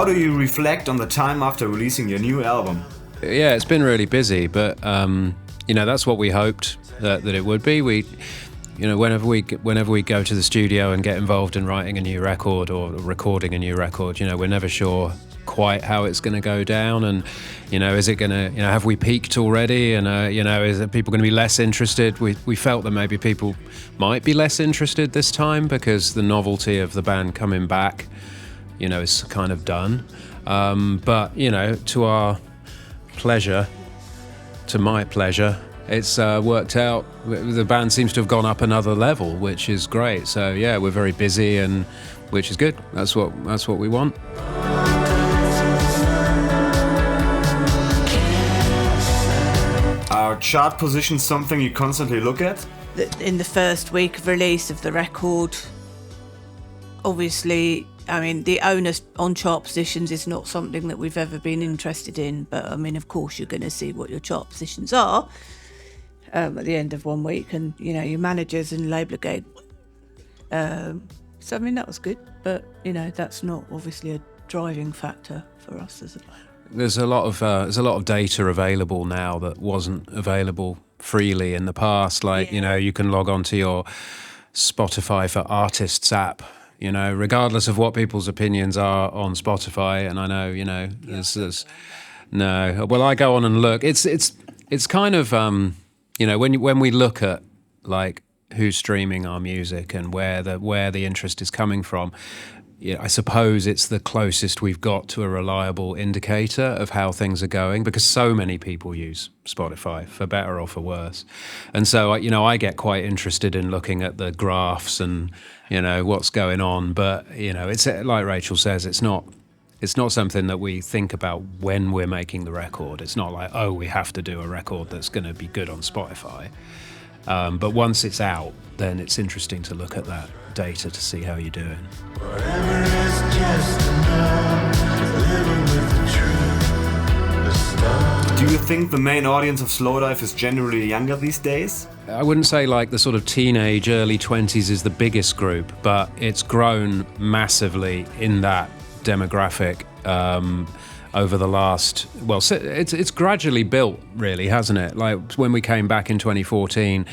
do you reflect on the time after releasing your new album? Yeah, it's been really busy, but that's what we hoped that it would be. Whenever we go to the studio and get involved in writing a new record or recording a new record, we're never sure quite how it's going to go down, and is it going to, have we peaked already, and is it people going to be less interested? We felt that maybe people might be less interested this time because the novelty of the band coming back, is kind of done. But to our pleasure, to my pleasure, it's worked out. The band seems to have gone up another level, which is great. So yeah, we're very busy, and which is good. That's what we want. Are chart positions something you constantly look at? In the first week of release of the record, obviously, the onus on chart positions is not something that we've ever been interested in. But of course, you're going to see what your chart positions are at the end of 1 week, and your managers and label go. So that was good, but that's not obviously a driving factor for us as a band. There's a lot of data available now that wasn't available freely in the past. Like you can log on to your Spotify for Artists app. Regardless of what people's opinions are on Spotify, and I know there's no. Well, I go on and look. It's kind of when we look at like who's streaming our music and where the interest is coming from. I suppose it's the closest we've got to a reliable indicator of how things are going, because so many people use Spotify, for better or for worse. And so, I get quite interested in looking at the graphs and, what's going on. But, it's like Rachel says, it's not something that we think about when we're making the record. It's not like, oh, we have to do a record that's going to be good on Spotify. But once it's out, then it's interesting to look at that data to see how you're doing. Whatever is just enough, living with the truth, the stuff. Do you think the main audience of Slowdive is generally younger these days? I wouldn't say like the sort of teenage, early 20s is the biggest group, but it's grown massively in that demographic over the last, it's gradually built, really, hasn't it? Like when we came back in 2014,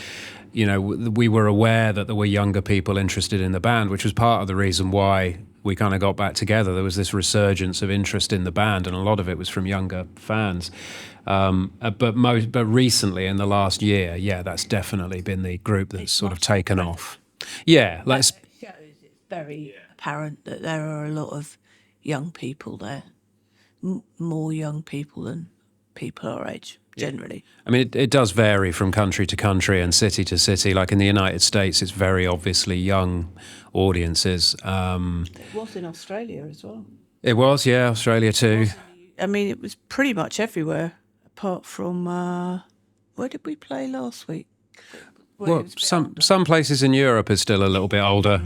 we were aware that there were younger people interested in the band, which was part of the reason why we kind of got back together. There was this resurgence of interest in the band, and a lot of it was from younger fans. But recently, in the last year, that's definitely been the group that's sort of taken off. Yeah, it's very apparent that there are a lot of young people there, more young people than people our age. Generally. It does vary from country to country and city to city. Like in the United States, it's very obviously young audiences. It was in Australia as well. It was, yeah, Australia too. It was pretty much everywhere, apart from, where did we play last week? Well, some places in Europe are still a little bit older.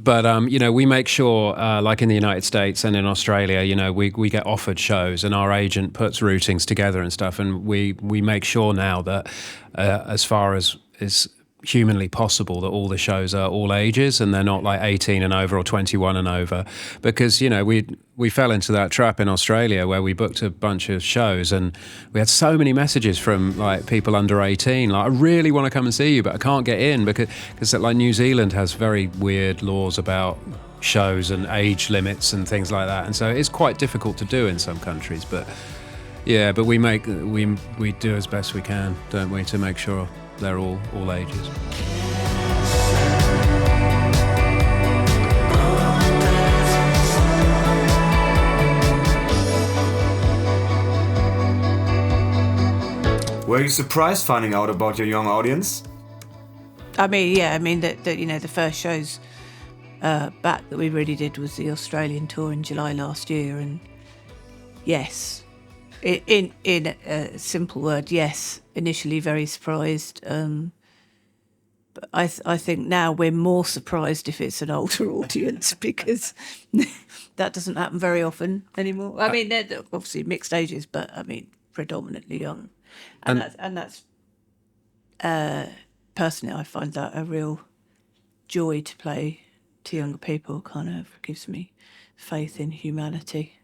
But, we make sure, like in the United States and in Australia, we get offered shows, and our agent puts routings together and stuff. And we make sure now that as far as is humanly possible, that all the shows are all ages and they're not like 18 and over or 21 and over. Because, we fell into that trap in Australia where we booked a bunch of shows, and we had so many messages from like people under 18, like, I really want to come and see you, but I can't get in because like New Zealand has very weird laws about shows and age limits and things like that. And so it's quite difficult to do in some countries, but we do as best we can, don't we, to make sure they're all ages. Were you surprised finding out about your young audience? The first shows back that we really did was the Australian tour in July last year, and yes, in a simple word, yes. Initially very surprised, but I think now we're more surprised if it's an older audience, because that doesn't happen very often anymore. They're obviously mixed ages, but predominantly young, and that's personally, I find that a real joy to play to younger people kind of gives me faith in humanity.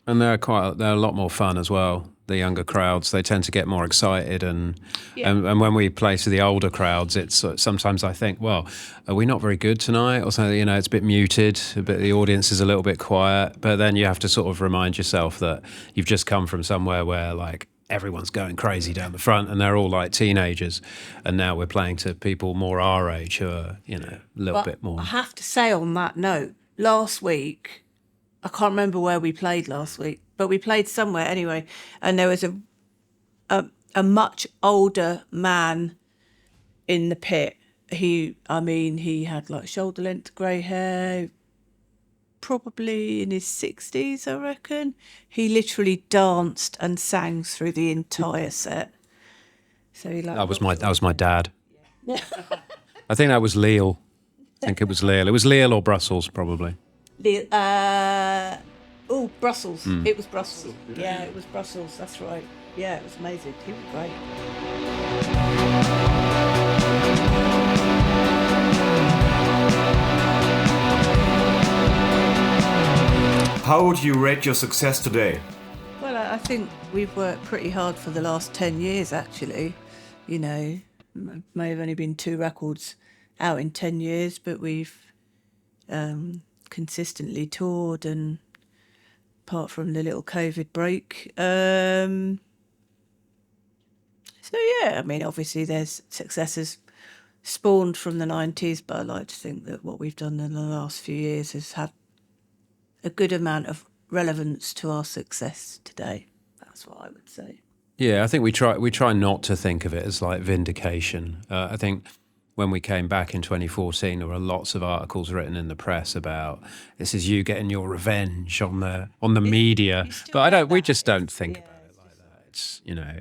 And they're a lot more fun as well. The younger crowds, they tend to get more excited, and when we play to the older crowds, it's sometimes I think, well, are we not very good tonight, or something? You know, it's a bit muted, the audience is a little bit quiet. But then you have to sort of remind yourself that you've just come from somewhere where like everyone's going crazy down the front, and they're all like teenagers, and now we're playing to people more our age who are, you know, a little bit more. I have to say on that note, last week, I can't remember where we played last week, but we played somewhere anyway, and there was a much older man in the pit. He had like shoulder length grey hair, probably in his 60s, I reckon. He literally danced and sang through the entire set. So he like that was my dad. Yeah. I think that was Lille. I think it was Lille. It was Lille or Brussels, probably. Brussels. It was Brussels. Yeah, it was Brussels. That's right. Yeah, it was amazing. He was great. How would you rate your success today? Well, I think we've worked pretty hard for the last 10 years, actually. You know, may have only been 2 records out in 10 years, but we've consistently toured, and apart from the little COVID break. So yeah, I mean, obviously there's successes spawned from the 90s, but I like to think that what we've done in the last few years has had a good amount of relevance to our success today. That's what I would say. Yeah, I think we try not to think of it as like vindication. I think when we came back in 2014, there were lots of articles written in the press about this is you getting your revenge on the media. But we just don't think about it like that. It's, you know,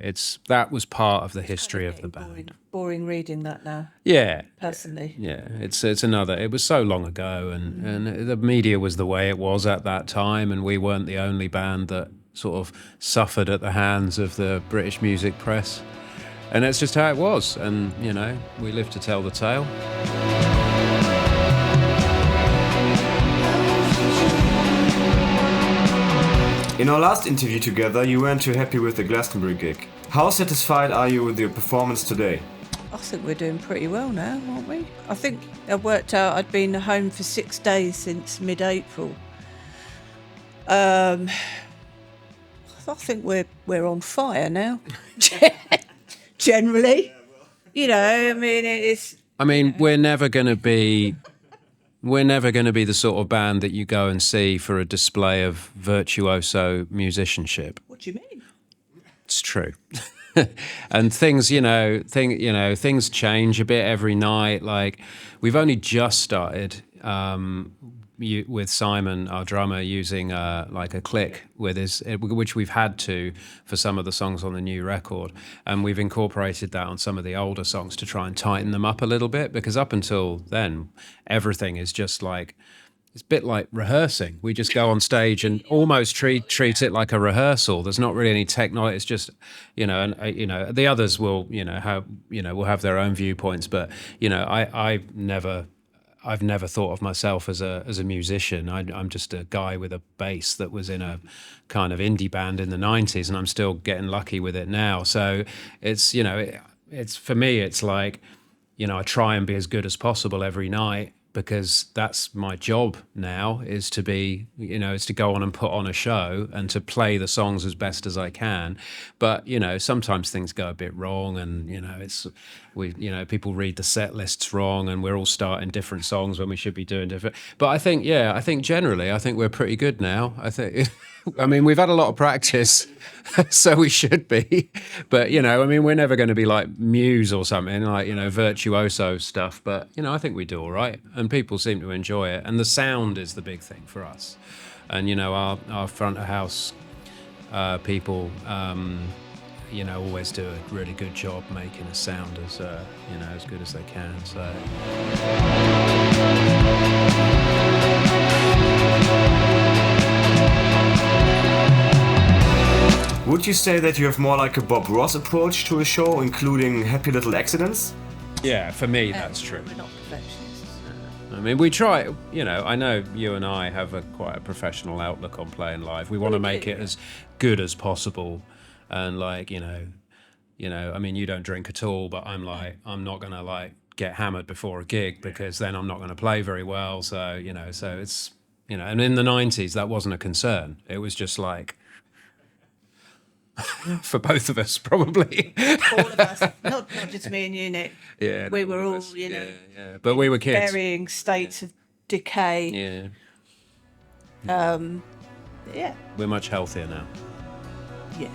that was part of the history of the band. Boring reading that now. Yeah. Personally. Yeah, it was so long ago, and the media was the way it was at that time, and we weren't the only band that sort of suffered at the hands of the British music press. And that's just how it was. And, you know, we live to tell the tale. In our last interview together, you weren't too happy with the Glastonbury gig. How satisfied are you with your performance today? I think we're doing pretty well now, aren't we? I think I worked out I'd been home for 6 days since mid-April. I think we're on fire now. Generally, you know, I mean, it's. I mean, we're never going to be the sort of band that you go and see for a display of virtuoso musicianship. What do you mean? It's true. And things change a bit every night. Like, we've only just started with Simon, our drummer, using like a click with which we've had to for some of the songs on the new record, and we've incorporated that on some of the older songs to try and tighten them up a little bit, because up until then everything is just like, it's a bit like rehearsing. We just go on stage and almost treat it like a rehearsal. There's not really any technology. It's just, you know, and the others will, will have their own viewpoints, but I've never thought of myself as a musician. I'm just a guy with a bass that was in a kind of indie band in the 90s, and I'm still getting lucky with it now. So it's, it's for me, it's like, I try and be as good as possible every night, because that's my job now, is to be, is to go on and put on a show and to play the songs as best as I can. But, sometimes things go a bit wrong, and, people read the set lists wrong, and we're all starting different songs when we should be doing different. But I think generally, we're pretty good now. We've had a lot of practice, so we should be. But, we're never going to be like Muse or something, like, virtuoso stuff. But, I think we do all right, and people seem to enjoy it. And the sound is the big thing for us. And, our front of house people, always do a really good job making us sound as, as good as they can. So. Would you say that you have more like a Bob Ross approach to a show, including happy little accidents? Yeah, for me, that's true. We're not perfectionists. I mean, we try, you know, I know you and I have quite a professional outlook on playing live. We want to make it as good as possible. And like, you know, I mean, you don't drink at all, but I'm not going to like get hammered before a gig because then I'm not going to play very well. So, you know, so it's, you know, and in the 90s, that wasn't a concern. It was just like, for both of us, probably. All of us, not just me and you, Nick. Yeah. We were all, you know, yeah. But we were kids. varying states of decay. Yeah. Yeah. We're much healthier now. Yeah.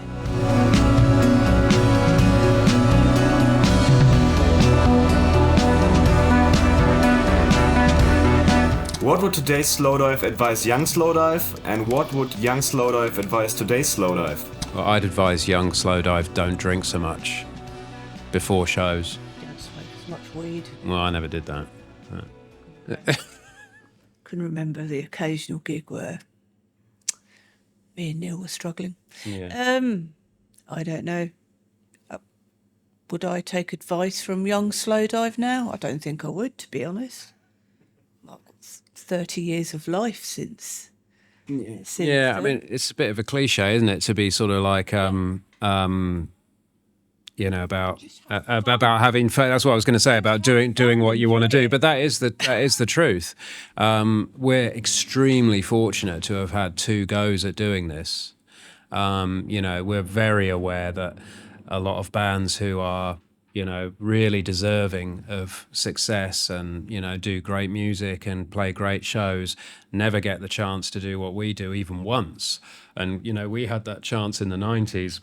What would today's Slowdive advise young Slowdive, and what would young Slowdive advise today's Slowdive? Well, I'd advise young Slowdive don't drink so much before shows. Don't smoke as much weed. Well, I never did that. Can remember the occasional gig where me and Neil were struggling. Yeah. I don't know. Would I take advice from young Slowdive now? I don't think I would, to be honest. I've got 30 years of life since. Yeah, I mean, it's a bit of a cliche, isn't it, to be sort of like, you know, about having fun. That's what I was going to say about doing what you want to do. But that is the truth. We're extremely fortunate to have had 2 goes at doing this. You know, we're very aware that a lot of bands who are, you know, really deserving of success and, you know, do great music and play great shows never get the chance to do what we do even once. And, you know, we had that chance in the 90s.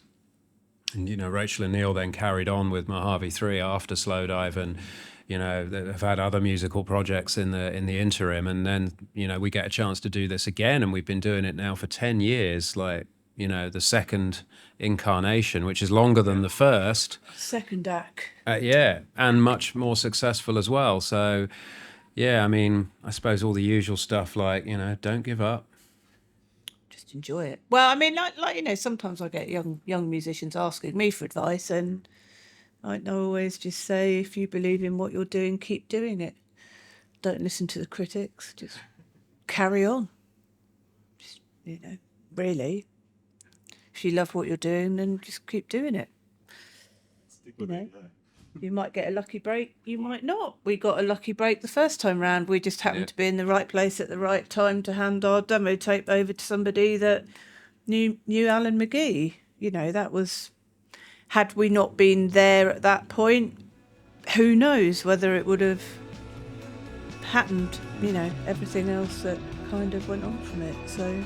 And, you know, Rachel and Neil then carried on with Mojave 3 after Slowdive, and, you know, they've had other musical projects in the interim. And then, you know, we get a chance to do this again, and we've been doing it now for 10 years, like, you know, the second incarnation, which is longer than the first. Second act. Yeah, and much more successful as well. So, yeah, I mean, I suppose all the usual stuff like, you know, don't give up. Just enjoy it. Well, I mean, like you know, sometimes I get young musicians asking me for advice, and I always just say, if you believe in what you're doing, keep doing it. Don't listen to the critics. Just carry on. Just, you know, really. If you love what you're doing, then just keep doing it. You know, you might get a lucky break, you might not. We got a lucky break the first time round. We just happened to be in the right place at the right time to hand our demo tape over to somebody that knew Alan McGee. You know, that was... Had we not been there at that point, who knows whether it would have happened, you know, everything else that kind of went on from it, so...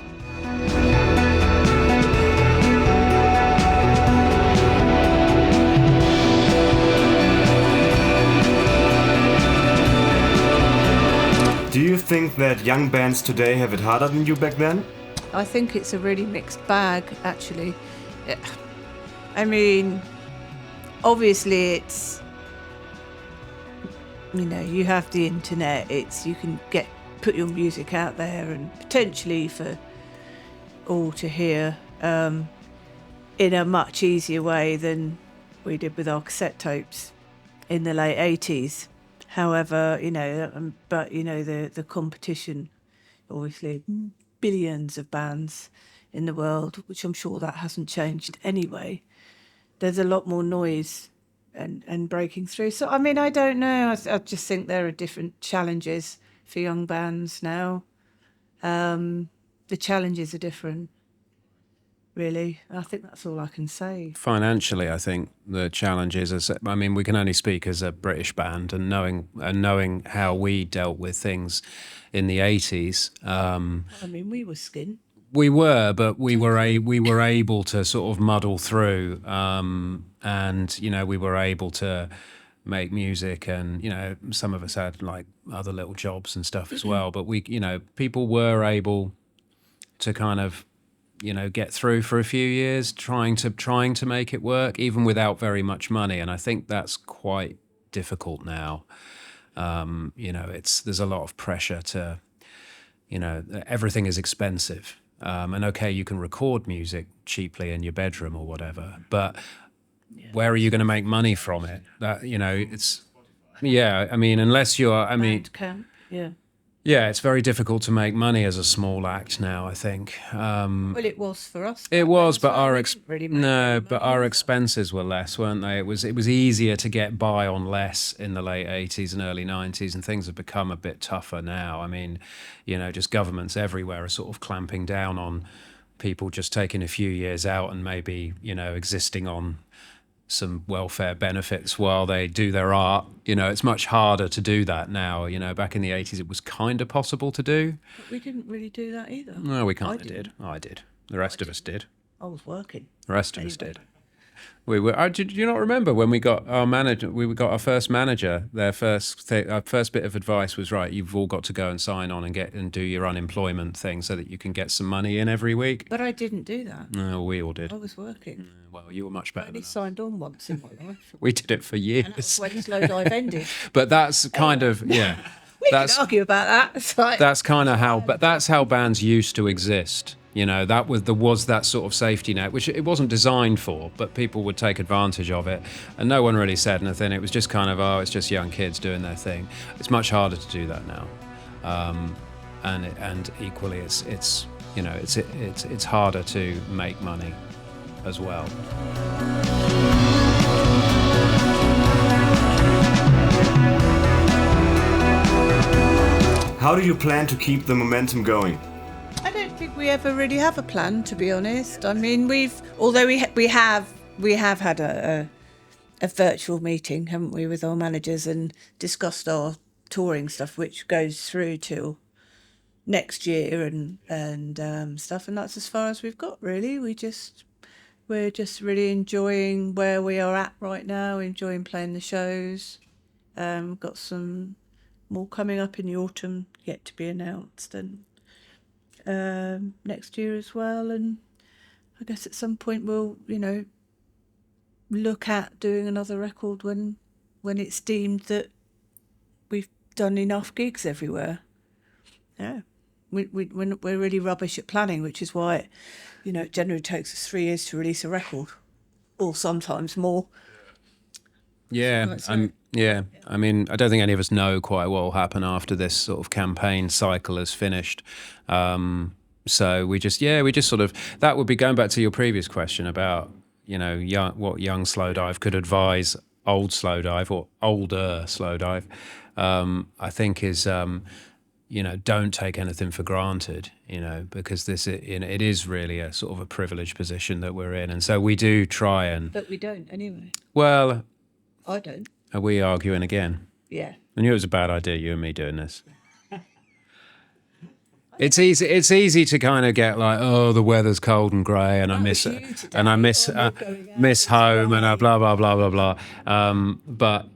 Do you think that young bands today have it harder than you back then? I think it's a really mixed bag, actually. I mean, obviously it's, you know, you have the internet, you can put your music out there and potentially for all to hear in a much easier way than we did with our cassette tapes in the late 80s. However, you know, but, you know, the competition, obviously, billions of bands in the world, which I'm sure that hasn't changed anyway. There's a lot more noise and breaking through. So, I mean, I don't know. I just think there are different challenges for young bands now. The challenges are different. Really, I think that's all I can say. Financially, I think the challenge is, I mean, we can only speak as a British band, and knowing how we dealt with things in the 80s. I mean, we were skin. We were, but we were able to sort of muddle through, and you know, we were able to make music, and you know, some of us had like other little jobs and stuff as well. But we, you know, people were able to kind of, you know, get through for a few years trying to make it work, even without very much money. And I think that's quite difficult now. You know, there's a lot of pressure to, you know, everything is expensive. And okay, you can record music cheaply in your bedroom or whatever, but where are you going to make money from it? That, you know, it's, yeah, I mean, unless you're, I mean, Bandcamp, Yeah, it's very difficult to make money as a small act now, I think. Well, it was for us. It was, but our our expenses were less, weren't they? It was easier to get by on less in the late 80s and early 90s, and things have become a bit tougher now. I mean, just governments everywhere are sort of clamping down on people just taking a few years out and maybe, existing on some welfare benefits while they do their art. It's much harder to do that now. Back in the 80s it was kind of possible to do. But we didn't really do that either. No, we kind of did. I did. The rest of us did. I was working. The rest of us did. We were. Did you not remember when we got our manager? We got our first manager. Our first bit of advice was, right, you've all got to go and sign on and do your unemployment thing so that you can get some money in every week. But I didn't do that. No, we all did. I was working. Well, you were much better. I only signed on once in my life. We did it for years. And that's when Slowdive ended. But that's kind of We can argue about that. It's like, that's kind of how. But that's how bands used to exist. There was that sort of safety net, which it wasn't designed for, but people would take advantage of it, and no one really said anything. It was just kind of, it's just young kids doing their thing. It's much harder to do that now, and equally, it's harder to make money as well. How do you plan to keep the momentum going? I don't think we ever really have a plan, to be honest. I mean, we have had a virtual meeting, haven't we, with our managers and discussed our touring stuff, which goes through till next year and stuff, and that's as far as we've got, really. We're just really enjoying where we are at right now, enjoying playing the shows. Got some more coming up in the autumn yet to be announced, and next year as well. And I guess at some point we'll look at doing another record when it's deemed that we've done enough gigs everywhere. We're really rubbish at planning, which is why it generally takes us 3 years to release a record, or sometimes more. I mean, I don't think any of us know quite what will happen after this sort of campaign cycle is finished. So we just sort of, that would be going back to your previous question about, what young Slowdive could advise old Slowdive or older Slowdive, I think is, don't take anything for granted, because it is really a sort of a privileged position that we're in. And so we do try and... But we don't anyway. Well... I don't. Are we arguing again? Yeah. I knew it was a bad idea, you and me doing this. It's easy to kind of get like, oh, the weather's cold and grey, and I miss home, and blah blah blah blah blah. But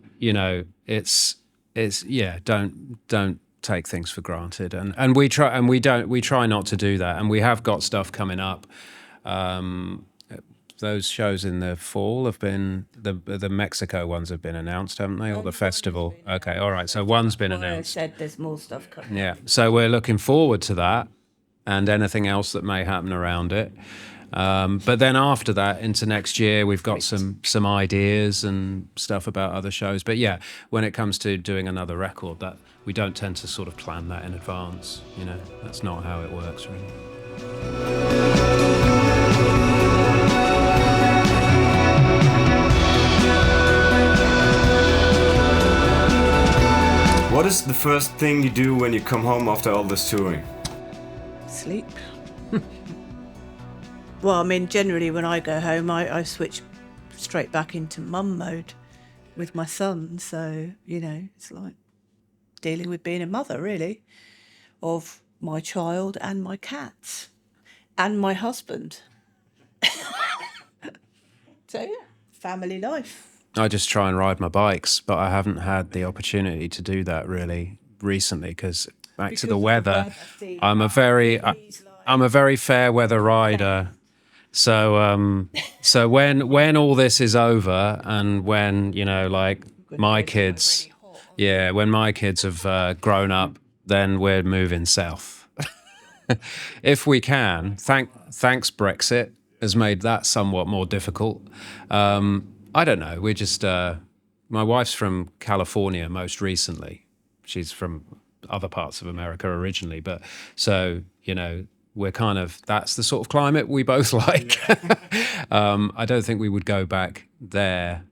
don't take things for granted, and we try not to do that, and we have got stuff coming up. Those shows in the fall have been the Mexico ones have been announced, haven't they? Or the festival? Okay, all right. So one's been announced. I said there's more stuff coming. Yeah. So we're looking forward to that, and anything else that may happen around it. But then after that, into next year, we've got some ideas and stuff about other shows. But yeah, when it comes to doing another record, that we don't tend to sort of plan that in advance. That's not how it works, really. What is the first thing you do when you come home after all this touring? Sleep. Well, I mean, generally when I go home, I switch straight back into mum mode with my son. So, it's like dealing with being a mother, really, of my child and my cats and my husband. So, yeah, family life. I just try and ride my bikes, but I haven't had the opportunity to do that really recently because to the weather. I'm a very fair weather rider. So when all this is over and when my kids, when my kids have grown up, then we're moving south. If we can. Thanks Brexit has made that somewhat more difficult. I don't know. We're just, my wife's from California most recently. She's from other parts of America originally. But so, you know, we're kind of, that's the sort of climate we both like. I don't think we would go back there,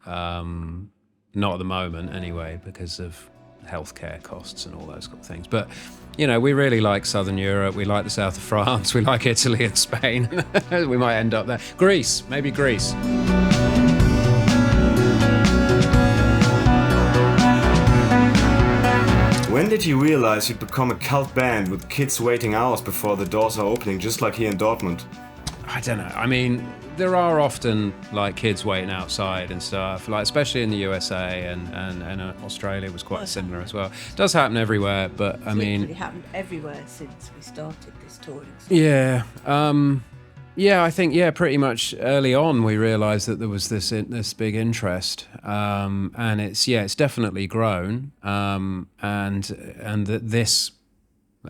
not at the moment anyway, because of healthcare costs and all those kind of things. But, you know, we really like Southern Europe. We like the south of France. We like Italy and Spain. We might end up there. Greece, maybe Greece. When did you realize you'd become a cult band with kids waiting hours before the doors are opening, just like here in Dortmund? I don't know. I mean, there are often like kids waiting outside and stuff, like especially in the USA and Australia was quite similar as well. It does happen everywhere, but I mean, it happened everywhere since we started this touring. Yeah. Yeah, I think, pretty much early on we realised that there was this big interest, and it's definitely grown, and that this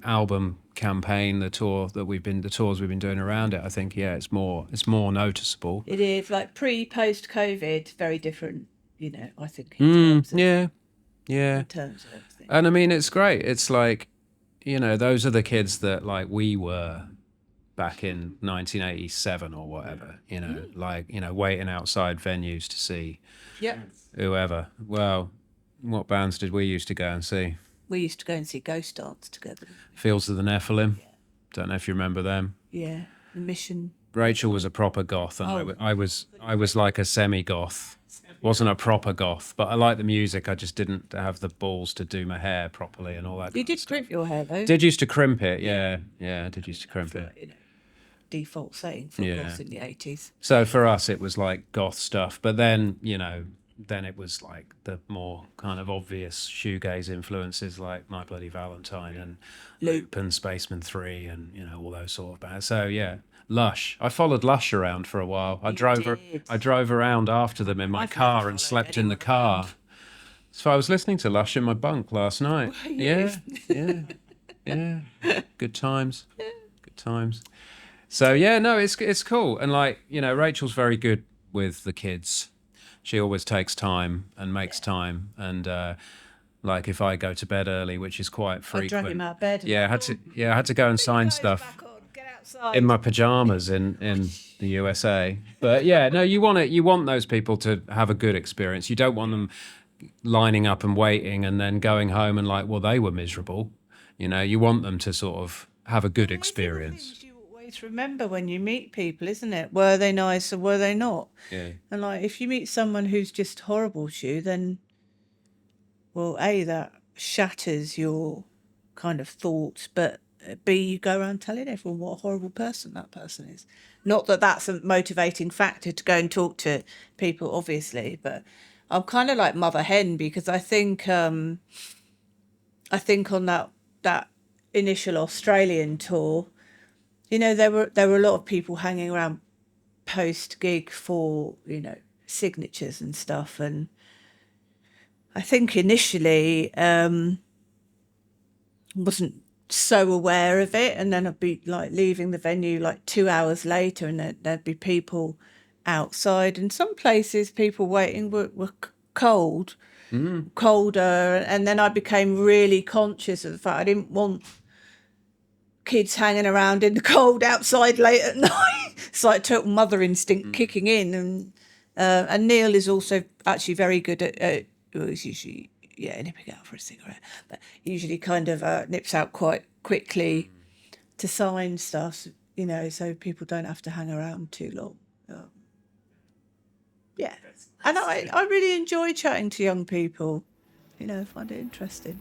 album campaign, the tours we've been doing around it, I think, it's more noticeable. It is like post COVID, very different, you know, I think. In terms of, in terms of everything. And I mean, it's great. It's like, you know, those are the kids that like we were back in 1987 or whatever, you know, like, you know, waiting outside venues to see whoever. Well, what bands did we used to go and see? We used to go and see Ghost Dance together. Fields of the Nephilim. Don't know if you remember them. Yeah, The Mission. Rachel was a proper goth, and I was like a semi-goth. Wasn't a proper goth, but I liked the music. I just didn't have the balls to do my hair properly and all that. You did crimp your hair though. Did used to crimp it, yeah. I did used to crimp it. You know, default setting for goths in the 80s. So for us, it was like goth stuff, but then, you know, then it was like the more kind of obvious shoegaze influences like My Bloody Valentine and Loop and Spaceman 3 and, you know, all those sort of bands. So yeah, Lush. I followed Lush around for a while. I drove around after them in my car and slept in the car. So I was listening to Lush in my bunk last night. Yeah. Good times. Good times. So yeah, no, it's cool. And like, you know, Rachel's very good with the kids. She always takes time and makes time. And like if I go to bed early, which is quite frequent. I drag him out of bed. Yeah, I had to go and sign stuff in my pajamas in the USA. But yeah, no, you want those people to have a good experience. You don't want them lining up and waiting and then going home and like, well, they were miserable. You know, you want them to sort of have a good experience. You always remember when you meet people, isn't it? Were they nice or were they not? Yeah. And like, if you meet someone who's just horrible to you, then, well, A, that shatters your kind of thoughts, but B, you go around telling everyone what a horrible person that person is. Not that that's a motivating factor to go and talk to people, obviously, but I'm kind of like mother hen because I think on that initial Australian tour, you know, there were a lot of people hanging around post gig for, you know, signatures and stuff, and I think initially wasn't so aware of it, and then I'd be like leaving the venue like 2 hours later and there'd be people outside, and some places people waiting were colder, and then I became really conscious of the fact I didn't want kids hanging around in the cold outside late at night. It's like total mother instinct kicking in, and Neil is also actually very good at he's usually nipping out for a cigarette, but usually kind of nips out quite quickly to sign stuff, you know, so people don't have to hang around too long. And I really enjoy chatting to young people, you know, I find it interesting.